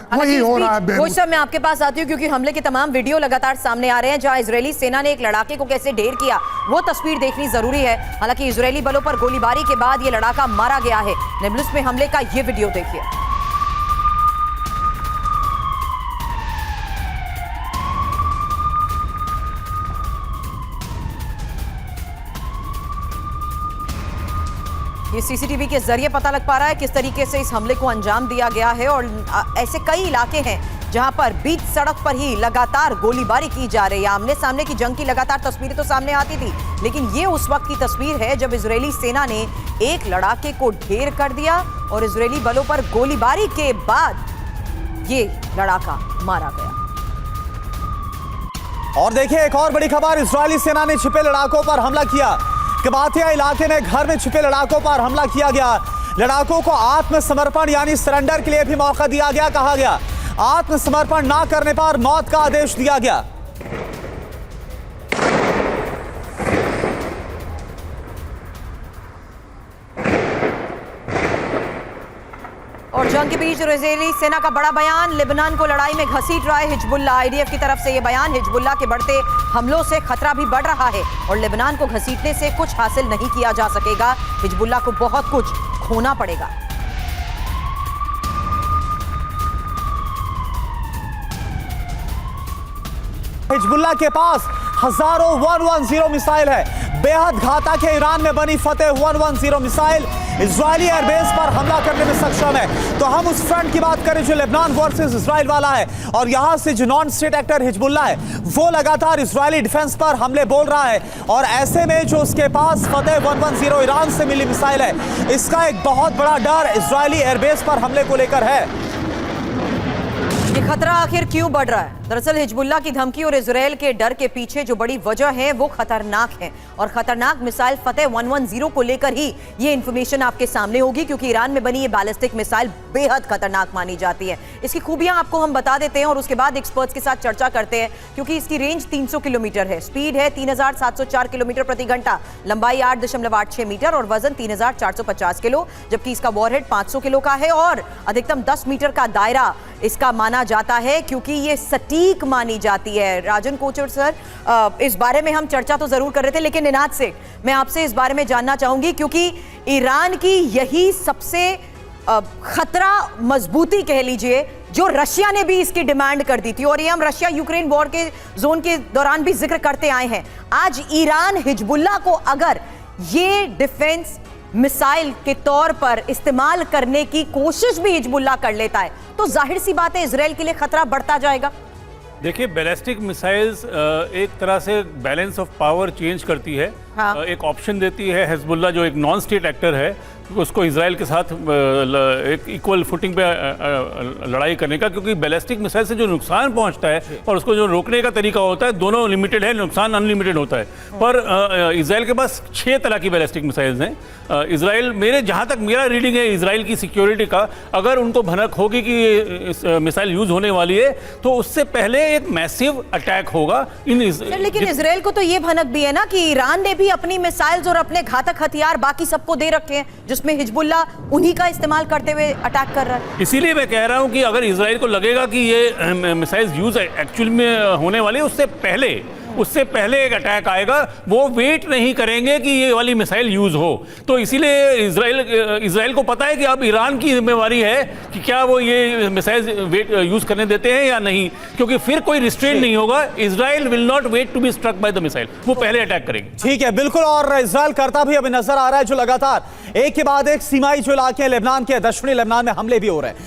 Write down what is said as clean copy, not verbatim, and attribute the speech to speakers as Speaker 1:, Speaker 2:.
Speaker 1: वही हो रहा है।
Speaker 2: वो सब मैं आपके पास आती हूँ क्योंकि हमले के तमाम वीडियो लगातार सामने आ रहे हैं जहां इजरायली सेना ने एक लड़ाके को कैसे ढेर किया, वो तस्वीर देखनी जरूरी है। हालांकि इजरायली बलों पर गोलीबारी के बाद ये लड़ाका मारा गया है। नेबलुस में हमले का ये वीडियो देखिए। ये सीसीटीवी के जरिए पता लग पा रहा है किस तरीके से इस हमले को अंजाम दिया गया है। और ऐसे कई इलाके हैं जहां पर बीच सड़क पर ही लगातार गोलीबारी की जा रही है। आमने सामने की जंग की लगातार तस्वीरें तो सामने आती थी, लेकिन ये उस वक्त की तस्वीर है जब इजरायली सेना ने एक लड़ाके को ढेर कर दिया और इजरायली बलों पर गोलीबारी के बाद ये लड़ाका मारा गया।
Speaker 3: और देखिए एक और बड़ी खबर, इजरायली सेना ने छिपे लड़ाकों पर हमला किया। कबातिया इलाके में घर में छिपे लड़ाकों पर हमला किया गया। लड़ाकों को आत्मसमर्पण यानी सरेंडर के लिए भी मौका दिया गया। कहा गया आत्मसमर्पण ना करने पर मौत का आदेश दिया गया।
Speaker 2: और जंग के बीच इजरायली सेना का बड़ा बयान, लेबनान को लड़ाई में घसीट रहा है हिजबुल्लाह। आईडीएफ की तरफ से यह बयान, हिजबुल्लाह के बढ़ते हमलों से खतरा भी बढ़ रहा है और लेबनान को घसीटने से कुछ हासिल नहीं किया जा सकेगा। हिजबुल्लाह को बहुत कुछ खोना पड़ेगा।
Speaker 3: हिजबुल्लाह के पास हजारों 110 मिसाइल है। बेहद घातक है। ईरान में बनी फतेह 110 मिसाइल इजरायली एयरबेस पर हमला करने में सक्षम है। तो हम उस फ्रंट की बात करें जो लेबनान वर्सेस इजराइल वाला है, और यहां से जो नॉन स्टेट एक्टर हिजबुल्लाह है वो लगातार इजरायली डिफेंस पर हमले बोल रहा है। और ऐसे में जो उसके पास फतेह 110 ईरान से मिली मिसाइल है, इसका एक बहुत बड़ा डर इजरायली एयरबेस पर हमले को लेकर है।
Speaker 2: ये खतरा आखिर क्यों बढ़ रहा है? दरअसल हिजबुल्लाह की धमकी और इजरायल के डर के पीछे जो बड़ी वजह है वो खतरनाक है। और खतरनाक मिसाइल फतेह 110 को लेकर ही ये इंफॉर्मेशन आपके सामने होगी, क्योंकि ईरान में बनी ये बैलिस्टिक मिसाइल बेहद खतरनाक मानी जाती है। इसकी खूबियां आपको हम बता देते हैं और उसके बाद एक्सपर्ट्स के साथ चर्चा करते हैं, क्योंकि इसकी रेंज 300 किलोमीटर है, स्पीड है 3704 किलोमीटर प्रति घंटा, लंबाई 8.86 मीटर और वजन 3450 किलो, जबकि इसका वॉरहेड 500 किलो का है और अधिकतम 10 मीटर का दायरा इसका माना जाता है, क्योंकि ये सटीक मानी जाती है। राजन कोचर सर, इस बारे में हम चर्चा तो जरूर कर रहे थे, लेकिन निनाद से मैं आपसे इस बारे में जानना चाहूंगी, क्योंकि ईरान की यही सबसे खतरा मजबूती कह लीजिए जो रशिया ने भी इसकी डिमांड कर दी थी, और ये हम रशिया यूक्रेन वॉर के जोन के दौरान भी जिक्र करते आए हैं। आज ईरान हिजबुल्लाह को अगर ये डिफेंस मिसाइल के तौर पर इस्तेमाल करने की कोशिश भी हिजबुल्लाह कर लेता है, तो जाहिर सी बात है इजराइल के लिए खतरा बढ़ता जाएगा।
Speaker 4: देखिए, बैलिस्टिक मिसाइल्स एक तरह से बैलेंस ऑफ पावर चेंज करती है।
Speaker 2: हाँ।
Speaker 4: एक ऑप्शन देती है हिजबुल्लाह जो एक नॉन स्टेट एक्टर है उसको इजराइल के साथ एक इक्वल फुटिंग पे लड़ाई करने का, क्योंकि बैलिस्टिक मिसाइल से जो नुकसान पहुंचता है और उसको जो रोकने का तरीका होता है दोनों लिमिटेड है, नुकसान अनलिमिटेड होता है। पर इजराइल के पास 6 तरह की बैलिस्टिक मिसाइल्स हैं। इजराइल, जहाँ तक मेरा रीडिंग है इजराइल की सिक्योरिटी का, अगर उनको भनक होगी कि ये मिसाइल यूज होने वाली है तो उससे पहले एक मैसिव अटैक होगा
Speaker 2: लेकिन इजराइल को तो ये भनक भी है ना कि ईरान ने भी अपनी मिसाइल्स और अपने घातक हथियार बाकी सबको दे रखे हैं, जिसमें हिजबुल्लाह उन्हीं का इस्तेमाल करते हुए अटैक कर रहा है।
Speaker 4: इसीलिए मैं कह रहा हूं कि अगर इजराइल को लगेगा कि ये मिसाइल्स यूज एक्चुअल में होने वाली है, उससे पहले एक अटैक आएगा, वो वेट नहीं करेंगे कि ये वाली मिसाइल यूज हो। तो इसीलिए इजराइल को पता है कि अब ईरान की जिम्मेवारी है कि क्या वो ये मिसाइल यूज करने देते हैं या नहीं, क्योंकि फिर कोई रिस्ट्रेन नहीं होगा। Israel will not wait to be struck by the missile, वो पहले अटैक करेगी।
Speaker 3: ठीक है, बिल्कुल। और इजराइल करता भी अभी नजर आ रहा है, जो लगातार एक के बाद एक सीमाई जो इलाके हैं लेबनान के, दक्षिणी लेबनान में हमले भी हो रहे हैं।